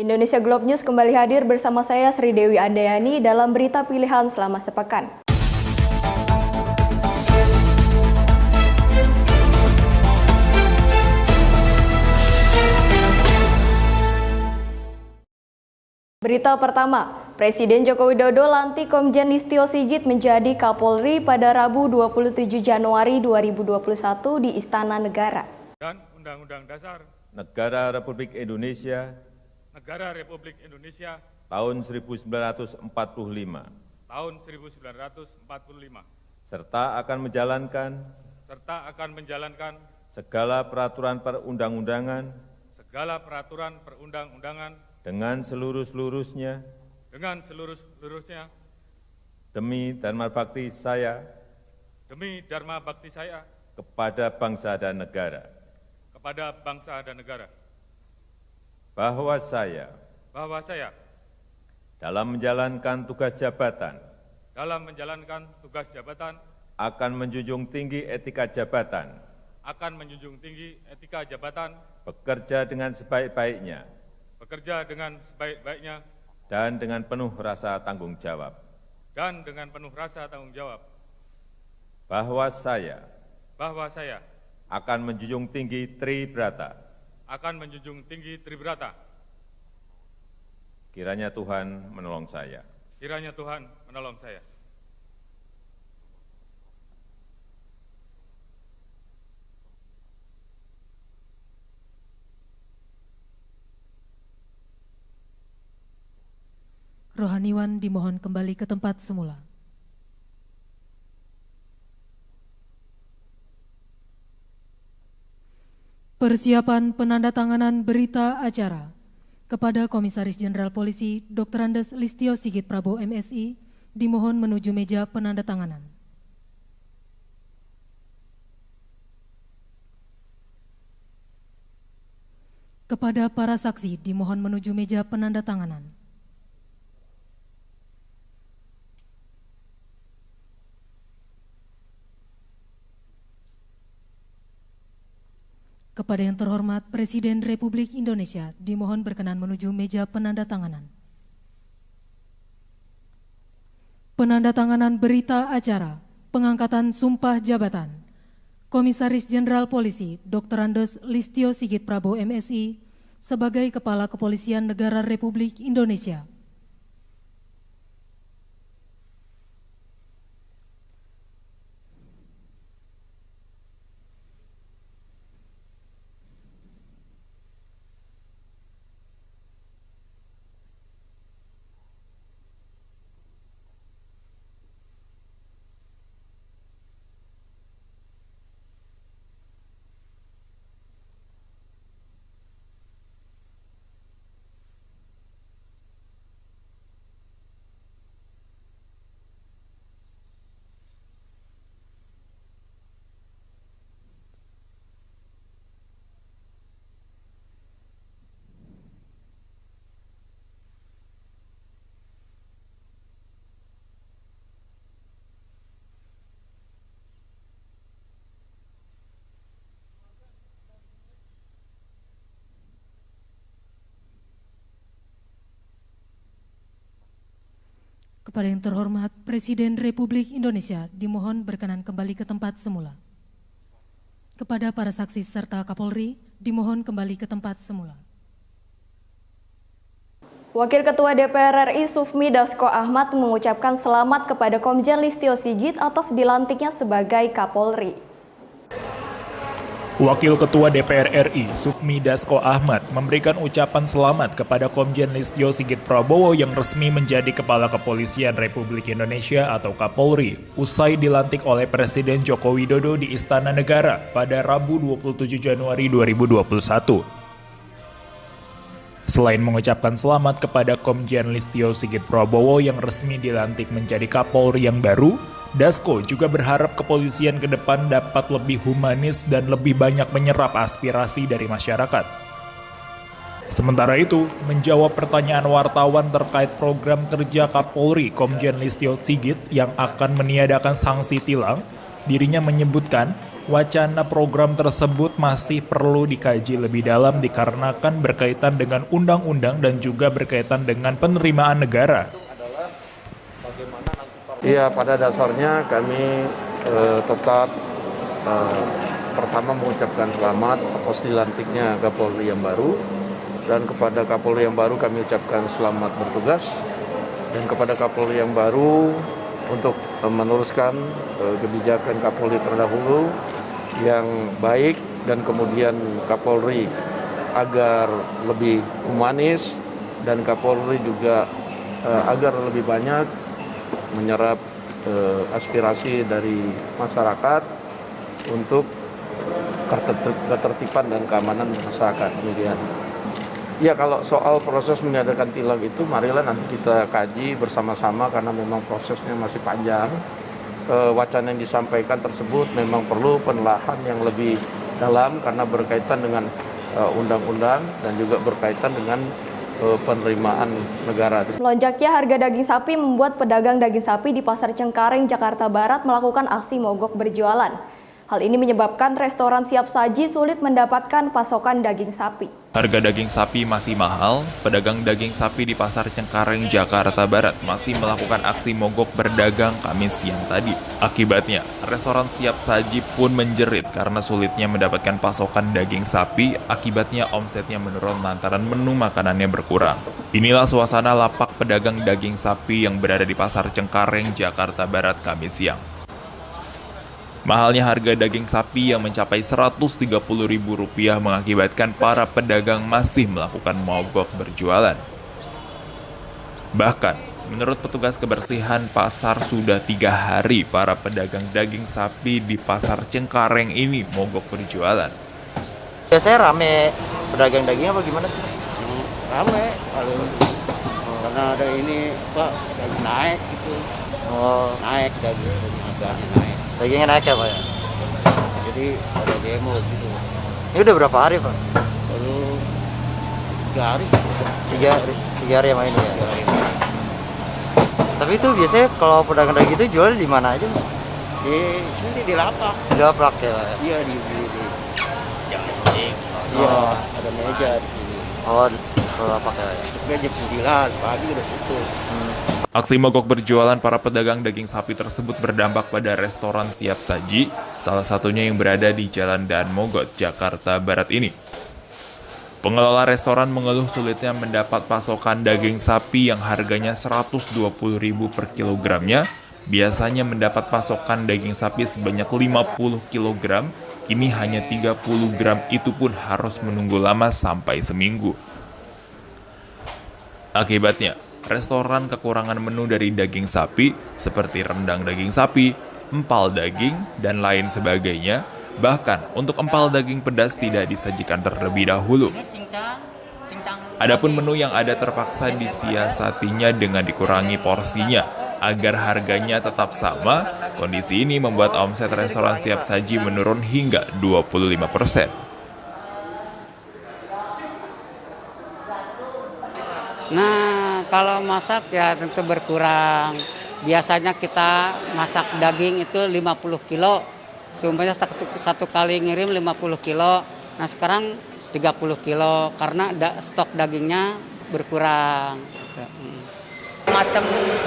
Indonesia Globe News kembali hadir bersama saya Sri Dewi Andayani dalam berita pilihan selama sepekan. Berita pertama, Presiden Joko Widodo lantik Komjen Listio Sigit menjadi Kapolri pada Rabu 27 Januari 2021 di Istana Negara. Dan Undang-Undang Dasar Negara Republik Indonesia tahun 1945 serta akan menjalankan segala peraturan perundang-undangan dengan seluruh-seluruhnya demi dharma bakti saya kepada bangsa dan negara. Bahwa saya dalam menjalankan tugas jabatan akan menjunjung tinggi etika jabatan, bekerja dengan sebaik-baiknya dan dengan penuh rasa tanggung jawab. Bahwa saya akan menjunjung tinggi Tribrata. Kiranya Tuhan menolong saya. Rohaniwan dimohon kembali ke tempat semula. Persiapan penandatanganan berita acara kepada Komisaris Jenderal Polisi Dr. Andes Listio Sigit Prabowo MSI dimohon menuju meja penandatanganan. Kepada para saksi dimohon menuju meja penandatanganan. Kepada yang terhormat Presiden Republik Indonesia dimohon berkenan menuju meja penandatanganan. Penandatanganan berita acara pengangkatan sumpah jabatan Komisaris Jenderal Polisi Dr. Andes Listio Sigit Prabowo MSI sebagai Kepala Kepolisian Negara Republik Indonesia. Kepada yang terhormat Presiden Republik Indonesia dimohon berkenan kembali ke tempat semula. Kepada para saksi serta Kapolri dimohon kembali ke tempat semula. Wakil Ketua DPR RI Sufmi Dasko Ahmad mengucapkan selamat kepada Komjen Listio Sigit atas dilantiknya sebagai Kapolri. Wakil Ketua DPR RI Sufmi Dasko Ahmad memberikan ucapan selamat kepada Komjen Listio Sigit Prabowo yang resmi menjadi Kepala Kepolisian Republik Indonesia atau Kapolri usai dilantik oleh Presiden Joko Widodo di Istana Negara pada Rabu 27 Januari 2021. Selain mengucapkan selamat kepada Komjen Listio Sigit Prabowo yang resmi dilantik menjadi Kapolri yang baru, Dasko juga berharap kepolisian ke depan dapat lebih humanis dan lebih banyak menyerap aspirasi dari masyarakat. Sementara itu, menjawab pertanyaan wartawan terkait program kerja Kapolri Komjen Listio Sigit yang akan meniadakan sanksi tilang, dirinya menyebutkan wacana program tersebut masih perlu dikaji lebih dalam dikarenakan berkaitan dengan undang-undang dan juga berkaitan dengan penerimaan negara. Iya, pada dasarnya kami tetap pertama mengucapkan selamat atas dilantiknya Kapolri yang baru, dan kepada Kapolri yang baru kami ucapkan selamat bertugas, dan kepada Kapolri yang baru untuk meneruskan kebijakan Kapolri terdahulu yang baik, dan kemudian Kapolri agar lebih humanis, dan Kapolri juga agar lebih banyak menyerap aspirasi dari masyarakat untuk ketertiban dan keamanan masyarakat. Kemudian, ya kalau soal proses meniadakan tilang itu, marilah nanti kita kaji bersama-sama karena memang prosesnya masih panjang. Wacana yang disampaikan tersebut memang perlu penelaahan yang lebih dalam karena berkaitan dengan undang-undang dan juga berkaitan dengan penerimaan negara. Melonjaknya harga daging sapi membuat pedagang daging sapi di Pasar Cengkareng, Jakarta Barat melakukan aksi mogok berjualan. Hal ini menyebabkan restoran siap saji sulit mendapatkan pasokan daging sapi. Harga daging sapi masih mahal, pedagang daging sapi di Pasar Cengkareng, Jakarta Barat masih melakukan aksi mogok berdagang Kamis siang tadi. Akibatnya, restoran siap saji pun menjerit karena sulitnya mendapatkan pasokan daging sapi, akibatnya omsetnya menurun lantaran menu makanannya berkurang. Inilah suasana lapak pedagang daging sapi yang berada di Pasar Cengkareng, Jakarta Barat Kamis siang. Mahalnya harga daging sapi yang mencapai Rp130.000 mengakibatkan para pedagang masih melakukan mogok berjualan. Bahkan, menurut petugas kebersihan pasar sudah 3 hari para pedagang daging sapi di Pasar Cengkareng ini mogok berjualan. Biasanya rame pedagang daging apa gimana sih? Rame paling karena ada ini Pak, daging naik gitu. Oh, Naik daging harganya naik. dagingnya naik ya Pak ya? Jadi ada demo gitu. Ini udah berapa hari Pak? Lalu 3 hari. 3 hari yang main ya? 3 hari. Tapi itu biasanya kalau pedagang daging itu jual di mana aja Pak? Di sini di lapak. Di lapak ya Pak ya? Iya di. Iya. Ada meja di sini. Oh, di lapak ya? Jam 9 pagi udah tutup. Aksi mogok berjualan para pedagang daging sapi tersebut berdampak pada restoran siap saji, salah satunya yang berada di Jalan Daan Mogot, Jakarta Barat ini. Pengelola restoran mengeluh sulitnya mendapat pasokan daging sapi yang harganya Rp120.000 per kilogramnya, biasanya mendapat pasokan daging sapi sebanyak 50 kg, kini hanya 30 gram, itu pun harus menunggu lama sampai seminggu. Akibatnya, restoran kekurangan menu dari daging sapi seperti rendang daging sapi, empal daging, dan lain sebagainya. Bahkan untuk empal daging pedas tidak disajikan terlebih dahulu. Adapun menu yang ada terpaksa disiasatinya dengan dikurangi porsinya agar harganya tetap sama. Kondisi ini membuat omset restoran siap saji menurun hingga 25%. Nah, kalau masak ya tentu berkurang. Biasanya kita masak daging itu 50 kilo. Seumpamanya satu kali ngirim 50 kilo. Nah, sekarang 30 kilo karena stok dagingnya berkurang.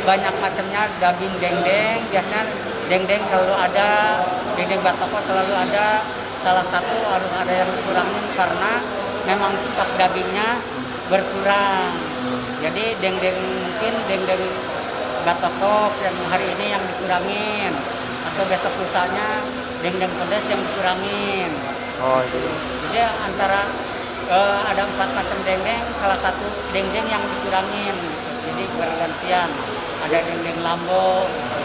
Banyak macamnya daging dendeng. Biasanya dendeng selalu ada, dendeng batoko selalu ada. Salah satu harus ada yang dikurangin karena memang stok dagingnya berkurang. Jadi mungkin dendeng batokok yang hari ini yang dikurangin, atau besok lusanya dendeng pedas yang dikurangin. Oh itu. Jadi antara ada 4 macam dendeng, salah satu dendeng yang dikurangin. Gitu. Jadi bergantian. Ada dendeng lambo. Gitu.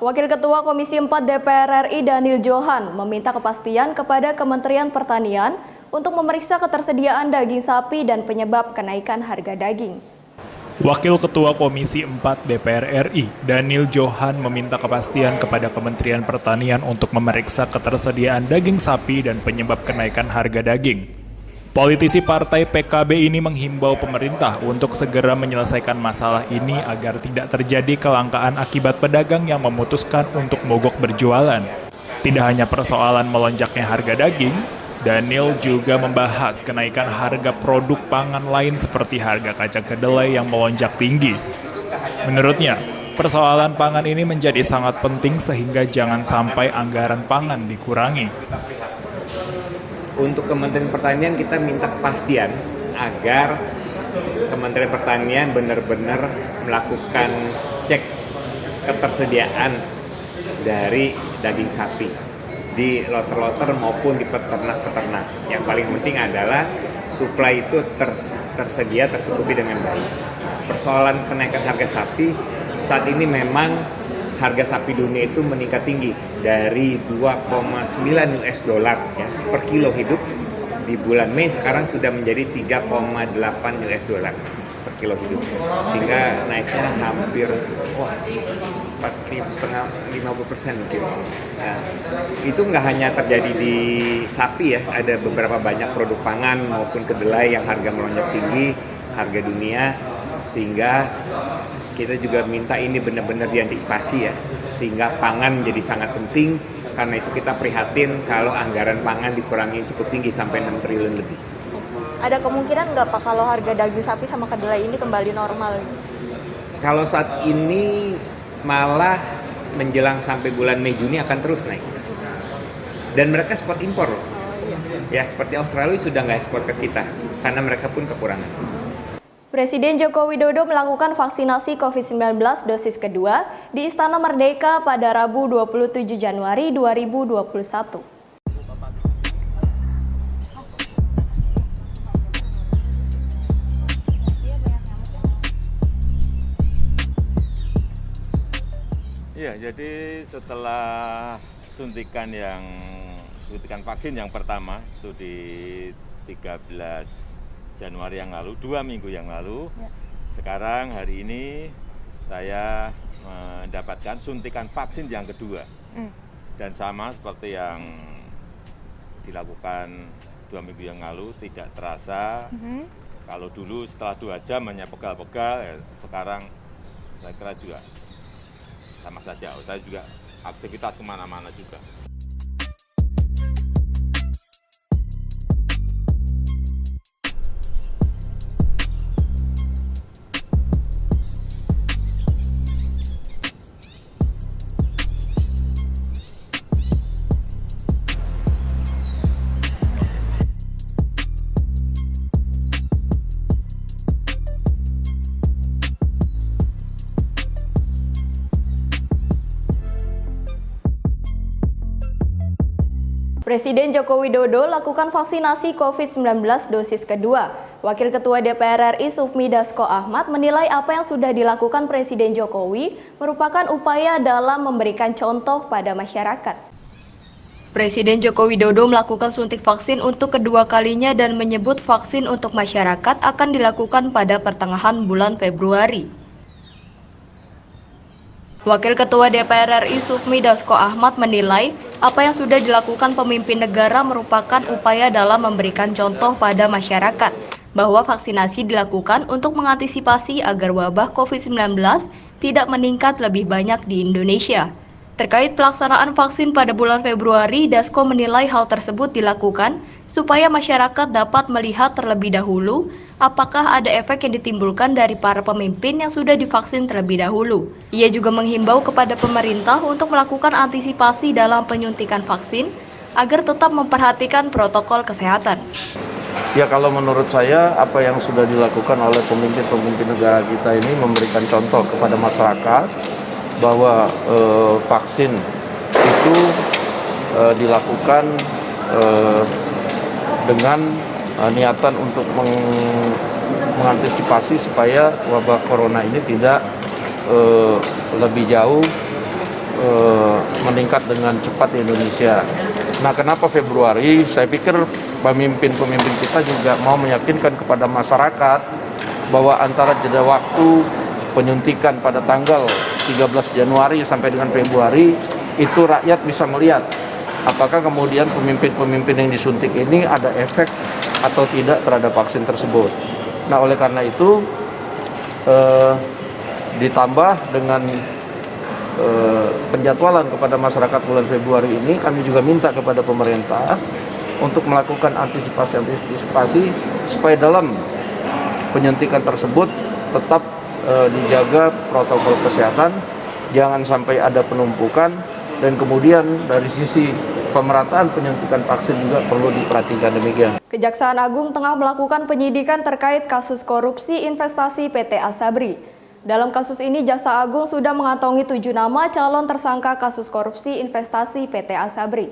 Wakil Ketua Komisi 4 DPR RI Daniel Johan meminta kepastian kepada Kementerian Pertanian untuk memeriksa ketersediaan daging sapi dan penyebab kenaikan harga daging. Wakil Ketua Komisi 4 DPR RI, Daniel Johan meminta kepastian kepada Kementerian Pertanian untuk memeriksa ketersediaan daging sapi dan penyebab kenaikan harga daging. Politisi Partai PKB ini menghimbau pemerintah untuk segera menyelesaikan masalah ini agar tidak terjadi kelangkaan akibat pedagang yang memutuskan untuk mogok berjualan. Tidak hanya persoalan melonjaknya harga daging, Daniel juga membahas kenaikan harga produk pangan lain seperti harga kacang kedelai yang melonjak tinggi. Menurutnya, persoalan pangan ini menjadi sangat penting sehingga jangan sampai anggaran pangan dikurangi. Untuk Kementerian Pertanian kita minta kepastian agar Kementerian Pertanian benar-benar melakukan cek ketersediaan dari daging sapi di loter-loter maupun di peternak-peternak. Yang paling penting adalah suplai itu tersedia, tercukupi dengan baik. Persoalan kenaikan harga sapi, saat ini memang harga sapi dunia itu meningkat tinggi dari 2,9 US dollar ya, per kilo hidup di bulan Mei, sekarang sudah menjadi 3,8 US dollar per kilo hidup, sehingga naiknya hampir 50% mungkin. Nah, itu nggak hanya terjadi di sapi ya, ada beberapa banyak produk pangan maupun kedelai yang harga melonjak tinggi, harga dunia, sehingga kita juga minta ini benar-benar diantisipasi ya, sehingga pangan menjadi sangat penting. Karena itu kita prihatin kalau anggaran pangan dikurangi cukup tinggi sampai 6 triliun lebih. Ada kemungkinan nggak Pak kalau harga daging sapi sama kedelai ini kembali normal? Kalau saat ini malah menjelang sampai bulan Mei Juni akan terus naik. Dan mereka ekspor impor loh. Ya seperti Australia sudah nggak ekspor ke kita karena mereka pun kekurangan. Presiden Joko Widodo melakukan vaksinasi COVID-19 dosis kedua di Istana Merdeka pada Rabu 27 Januari 2021. Ya, jadi setelah suntikan vaksin yang pertama itu di 13 Januari yang lalu, 2 minggu yang lalu. Ya. Sekarang hari ini saya mendapatkan suntikan vaksin yang kedua. Dan sama seperti yang dilakukan 2 minggu yang lalu, tidak terasa. Kalau dulu setelah 2 jam hanya pegal-pegal, ya sekarang saya kira juga sama saja. Saya juga aktivitas kemana-mana juga. Presiden Joko Widodo lakukan vaksinasi COVID-19 dosis kedua. Wakil Ketua DPR RI Sufmi Dasko Ahmad menilai apa yang sudah dilakukan Presiden Jokowi merupakan upaya dalam memberikan contoh pada masyarakat. Presiden Joko Widodo melakukan suntik vaksin untuk kedua kalinya dan menyebut vaksin untuk masyarakat akan dilakukan pada pertengahan bulan Februari. Wakil Ketua DPR RI Sufmi Dasko Ahmad menilai apa yang sudah dilakukan pemimpin negara merupakan upaya dalam memberikan contoh pada masyarakat bahwa vaksinasi dilakukan untuk mengantisipasi agar wabah COVID-19 tidak meningkat lebih banyak di Indonesia. Terkait pelaksanaan vaksin pada bulan Februari, Dasko menilai hal tersebut dilakukan supaya masyarakat dapat melihat terlebih dahulu apakah ada efek yang ditimbulkan dari para pemimpin yang sudah divaksin terlebih dahulu. Ia juga menghimbau kepada pemerintah untuk melakukan antisipasi dalam penyuntikan vaksin agar tetap memperhatikan protokol kesehatan. Ya kalau menurut saya apa yang sudah dilakukan oleh pemimpin-pemimpin negara kita ini memberikan contoh kepada masyarakat bahwa vaksin itu dilakukan dengan niatan untuk mengantisipasi supaya wabah corona ini tidak lebih jauh meningkat dengan cepat di Indonesia. Nah, kenapa Februari? Saya pikir pemimpin-pemimpin kita juga mau meyakinkan kepada masyarakat bahwa antara jeda waktu penyuntikan pada tanggal 13 Januari sampai dengan Februari itu rakyat bisa melihat apakah kemudian pemimpin-pemimpin yang disuntik ini ada efek atau tidak terhadap vaksin tersebut. Nah, oleh karena itu ditambah dengan penjadwalan kepada masyarakat bulan Februari ini, kami juga minta kepada pemerintah untuk melakukan antisipasi supaya dalam penyuntikan tersebut tetap dijaga protokol kesehatan, jangan sampai ada penumpukan, dan kemudian dari sisi pemerataan penyuntikan vaksin juga perlu diperhatikan demikian. Kejaksaan Agung tengah melakukan penyidikan terkait kasus korupsi investasi PT Asabri. Dalam kasus ini, Jaksa Agung sudah mengantongi 7 nama calon tersangka kasus korupsi investasi PT Asabri.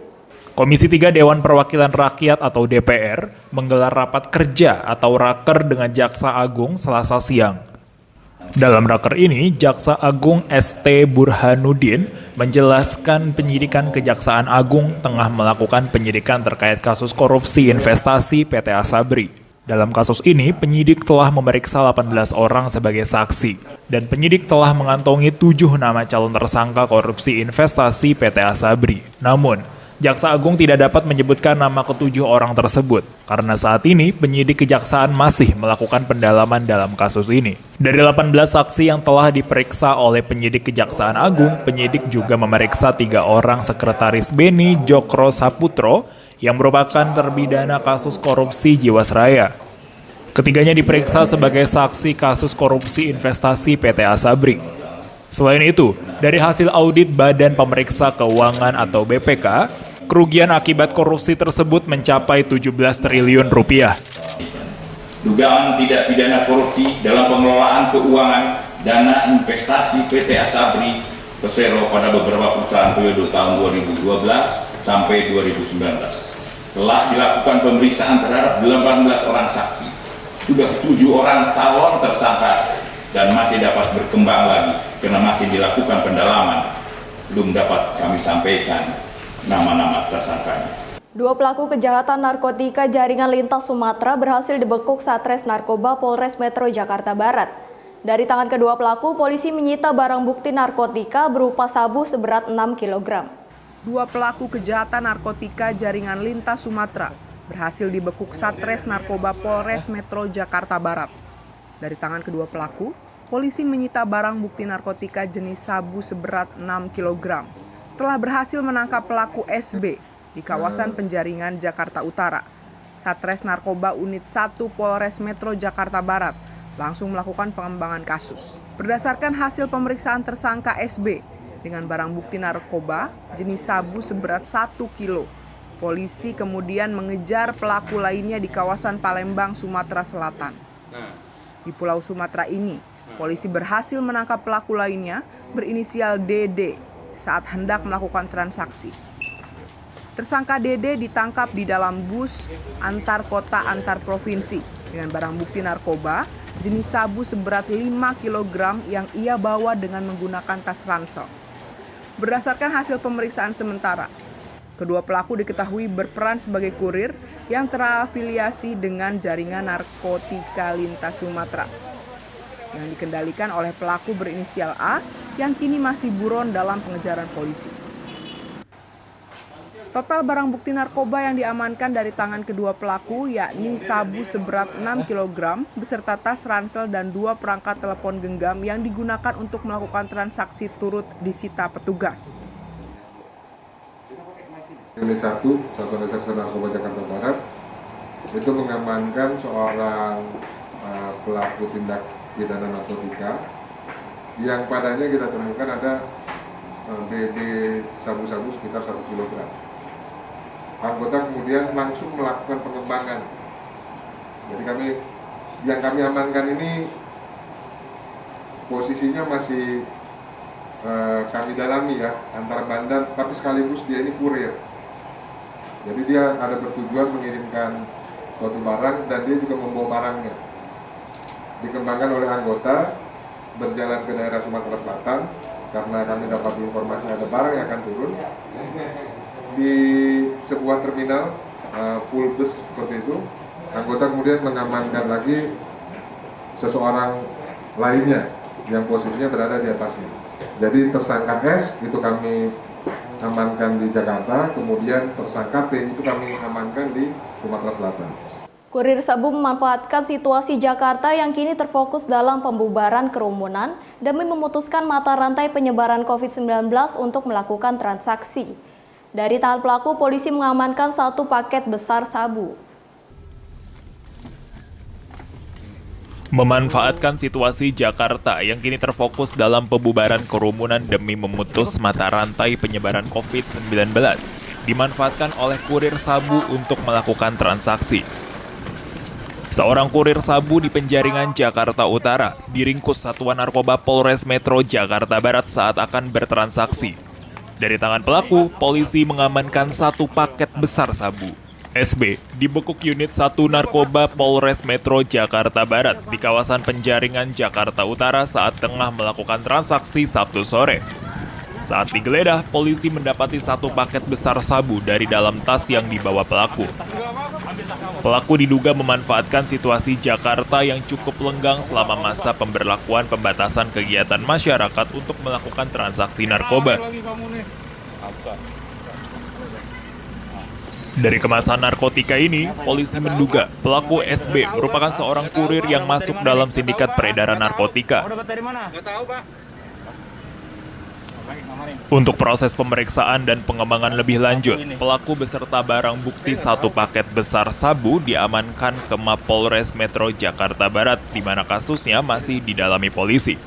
Komisi 3 Dewan Perwakilan Rakyat atau DPR menggelar rapat kerja atau raker dengan Jaksa Agung Selasa siang. Dalam raker ini, Jaksa Agung ST Burhanuddin menjelaskan penyidikan Kejaksaan Agung tengah melakukan penyidikan terkait kasus korupsi investasi PT Asabri. Dalam kasus ini, penyidik telah memeriksa 18 orang sebagai saksi, dan penyidik telah mengantongi 7 nama calon tersangka korupsi investasi PT Asabri. Namun, Jaksa Agung tidak dapat menyebutkan nama ke-7 orang tersebut, karena saat ini penyidik kejaksaan masih melakukan pendalaman dalam kasus ini. Dari 18 saksi yang telah diperiksa oleh penyidik Kejaksaan Agung, penyidik juga memeriksa 3 orang sekretaris Beni Jokro Saputro yang merupakan terpidana kasus korupsi Jiwasraya. Ketiganya diperiksa sebagai saksi kasus korupsi investasi PT Asabri. Selain itu, dari hasil audit Badan Pemeriksa Keuangan atau BPK, kerugian akibat korupsi tersebut mencapai 17 triliun rupiah. Dugaan tidak pidana korupsi dalam pengelolaan keuangan dana investasi PT Asabri Persero pada beberapa perusahaan periode tahun 2012 sampai 2019. Telah dilakukan pemeriksaan terhadap 18 orang saksi. Sudah 7 orang calon tersangka dan masih dapat berkembang lagi karena masih dilakukan pendalaman. Belum dapat kami sampaikan nama-nama tersangkanya. 2 pelaku kejahatan narkotika jaringan lintas Sumatera berhasil dibekuk Satres Narkoba Polres Metro Jakarta Barat. Dari tangan kedua pelaku, polisi menyita barang bukti narkotika berupa sabu seberat 6 kg. 2 pelaku kejahatan narkotika jaringan lintas Sumatera berhasil dibekuk Satres Narkoba Polres Metro Jakarta Barat. Dari tangan kedua pelaku, polisi menyita barang bukti narkotika jenis sabu seberat 6 kg. Setelah berhasil menangkap pelaku SB di kawasan Penjaringan, Jakarta Utara, Satres Narkoba Unit 1 Polres Metro Jakarta Barat langsung melakukan pengembangan kasus. Berdasarkan hasil pemeriksaan tersangka SB dengan barang bukti narkoba jenis sabu seberat 1 kilo, polisi kemudian mengejar pelaku lainnya di kawasan Palembang, Sumatera Selatan. Di Pulau Sumatera ini, polisi berhasil menangkap pelaku lainnya berinisial DD saat hendak melakukan transaksi. Tersangka DD ditangkap di dalam bus antar kota antar provinsi dengan barang bukti narkoba jenis sabu seberat 5 kg yang ia bawa dengan menggunakan tas ransel. Berdasarkan hasil pemeriksaan sementara, kedua pelaku diketahui berperan sebagai kurir yang terafiliasi dengan jaringan narkotika lintas Sumatera yang dikendalikan oleh pelaku berinisial A yang kini masih buron dalam pengejaran polisi. Total barang bukti narkoba yang diamankan dari tangan kedua pelaku yakni sabu seberat 6 kg beserta tas ransel dan 2 perangkat telepon genggam yang digunakan untuk melakukan transaksi turut disita petugas. Unit 1, Satuan Reserse Narkoba Jakarta Barat, itu mengamankan seorang pelaku tindak pidana narkotika yang padanya kita temukan ada BB sabu-sabu sekitar 1 kg. Anggota kemudian langsung melakukan pengembangan. Jadi yang kami amankan ini posisinya masih kami dalami ya, antara bandar tapi sekaligus dia ini kurir. Jadi dia ada bertujuan mengirimkan suatu barang dan dia juga membawa barangnya. Dikembangkan oleh anggota berjalan ke daerah Sumatera Selatan karena kami dapat informasi ada barang yang akan turun di sebuah terminal pool bus seperti itu. Anggota kemudian mengamankan lagi seseorang lainnya yang posisinya berada di atasnya. Jadi tersangka S itu kami amankan di Jakarta, kemudian tersangka T itu kami amankan di Sumatera Selatan. Kurir Sabu memanfaatkan situasi Jakarta yang kini terfokus dalam pembubaran kerumunan demi memutuskan mata rantai penyebaran COVID-19 untuk melakukan transaksi. Dari tangan pelaku, polisi mengamankan 1 paket besar sabu. Memanfaatkan situasi Jakarta yang kini terfokus dalam pembubaran kerumunan demi memutus mata rantai penyebaran COVID-19, dimanfaatkan oleh kurir sabu untuk melakukan transaksi. Seorang kurir sabu di Penjaringan, Jakarta Utara, diringkus Satuan Narkoba Polres Metro Jakarta Barat saat akan bertransaksi. Dari tangan pelaku, polisi mengamankan 1 paket besar sabu. SB dibekuk unit 1 Narkoba Polres Metro Jakarta Barat di kawasan Penjaringan, Jakarta Utara saat tengah melakukan transaksi Sabtu sore. Saat digeledah, polisi mendapati 1 paket besar sabu dari dalam tas yang dibawa pelaku. Pelaku diduga memanfaatkan situasi Jakarta yang cukup lenggang selama masa pemberlakuan pembatasan kegiatan masyarakat untuk melakukan transaksi narkoba. Dari kemasan narkotika ini, polisi menduga pelaku SB merupakan seorang kurir yang masuk dalam sindikat peredaran narkotika. Untuk proses pemeriksaan dan pengembangan lebih lanjut, pelaku beserta barang bukti 1 paket besar sabu diamankan ke Mapolres Metro Jakarta Barat, di mana kasusnya masih didalami polisi.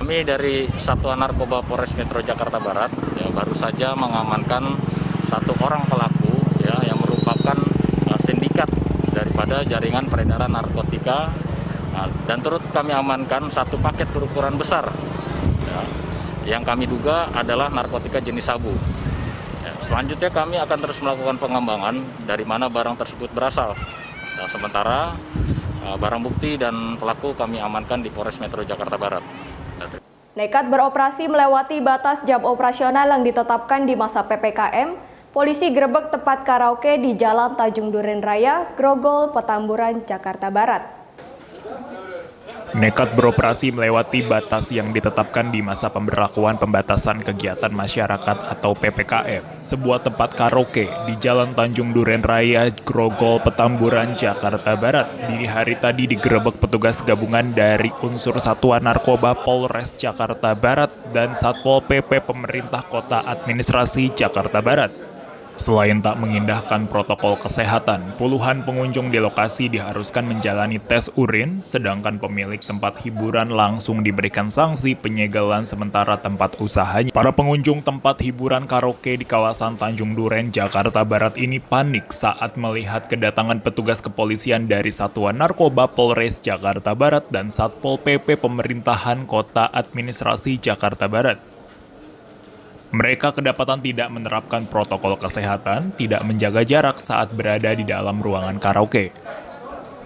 Kami dari Satuan Narkoba Polres Metro Jakarta Barat baru saja mengamankan 1 orang pelaku yang merupakan sindikat daripada jaringan peredaran narkotika. Dan turut kami amankan 1 paket berukuran besar yang kami duga adalah narkotika jenis sabu. Selanjutnya kami akan terus melakukan pengembangan dari mana barang tersebut berasal. Sementara barang bukti dan pelaku kami amankan di Polres Metro Jakarta Barat. Nekat beroperasi melewati batas jam operasional yang ditetapkan di masa PPKM, polisi gerebek tempat karaoke di Jalan Tanjung Duren Raya, Grogol, Petamburan, Jakarta Barat. Nekat beroperasi melewati batas yang ditetapkan di masa pemberlakuan pembatasan kegiatan masyarakat atau PPKM, sebuah tempat karaoke di Jalan Tanjung Duren Raya, Grogol, Petamburan, Jakarta Barat, dini hari tadi digerebek petugas gabungan dari unsur Satuan Narkoba Polres Jakarta Barat dan Satpol PP Pemerintah Kota Administrasi Jakarta Barat. Selain tak mengindahkan protokol kesehatan, puluhan pengunjung di lokasi diharuskan menjalani tes urin, sedangkan pemilik tempat hiburan langsung diberikan sanksi penyegelan sementara tempat usahanya. Para pengunjung tempat hiburan karaoke di kawasan Tanjung Duren, Jakarta Barat ini panik saat melihat kedatangan petugas kepolisian dari Satuan Narkoba Polres Jakarta Barat dan Satpol PP Pemerintahan Kota Administrasi Jakarta Barat. Mereka kedapatan tidak menerapkan protokol kesehatan, tidak menjaga jarak saat berada di dalam ruangan karaoke.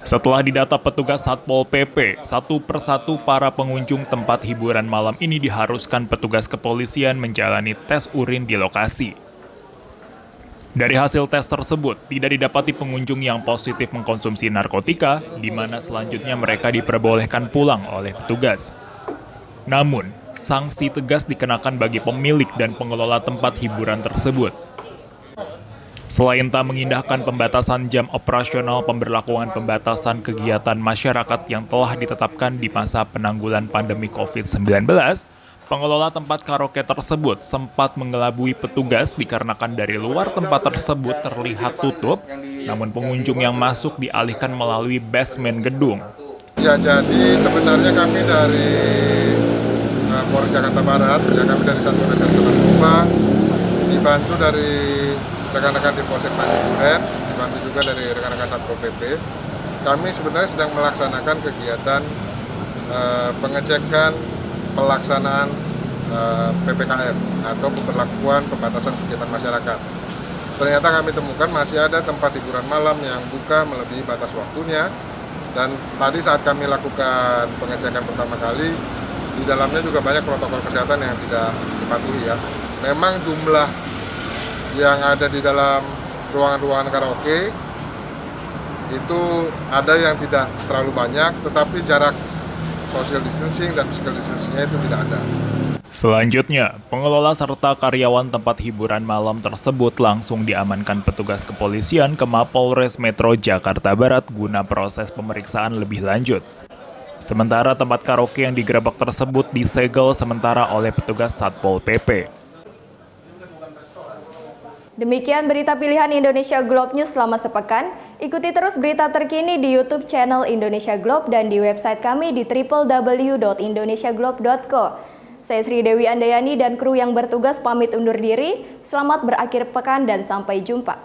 Setelah didata petugas Satpol PP, 1 persatu para pengunjung tempat hiburan malam ini diharuskan petugas kepolisian menjalani tes urin di lokasi. Dari hasil tes tersebut, tidak didapati pengunjung yang positif mengkonsumsi narkotika, di mana selanjutnya mereka diperbolehkan pulang oleh petugas. Namun, sanksi tegas dikenakan bagi pemilik dan pengelola tempat hiburan tersebut. Selain tak mengindahkan pembatasan jam operasional pemberlakuan pembatasan kegiatan masyarakat yang telah ditetapkan di masa penanggulan pandemi COVID-19, pengelola tempat karaoke tersebut sempat mengelabui petugas dikarenakan dari luar tempat tersebut terlihat tutup, namun pengunjung yang masuk dialihkan melalui basement gedung. Ya, jadi sebenarnya kami dari Polres Jakarta Barat, kami dari Satuan Reserse Narkoba, dibantu dari rekan-rekan di Polsek Tanjung Duren, dibantu juga dari rekan-rekan Satpol PP. Kami sebenarnya sedang melaksanakan kegiatan pengecekan pelaksanaan PPKM atau pemberlakuan pembatasan kegiatan masyarakat. Ternyata kami temukan masih ada tempat hiburan malam yang buka melebihi batas waktunya, dan tadi saat kami lakukan pengecekan pertama kali, di dalamnya juga banyak protokol kesehatan yang tidak dipatuhi ya. Memang jumlah yang ada di dalam ruangan-ruangan karaoke itu ada yang tidak terlalu banyak, tetapi jarak social distancing dan physical distancing-nya itu tidak ada. Selanjutnya, pengelola serta karyawan tempat hiburan malam tersebut langsung diamankan petugas kepolisian ke Mapolres Metro Jakarta Barat guna proses pemeriksaan lebih lanjut. Sementara tempat karaoke yang digerebek tersebut disegel sementara oleh petugas Satpol PP. Demikian berita pilihan Indonesia Globe News selama sepekan. Ikuti terus berita terkini di YouTube channel Indonesia Globe dan di website kami di www.indonesiaglobe.co. Saya Sri Dewi Andayani dan kru yang bertugas pamit undur diri. Selamat berakhir pekan dan sampai jumpa.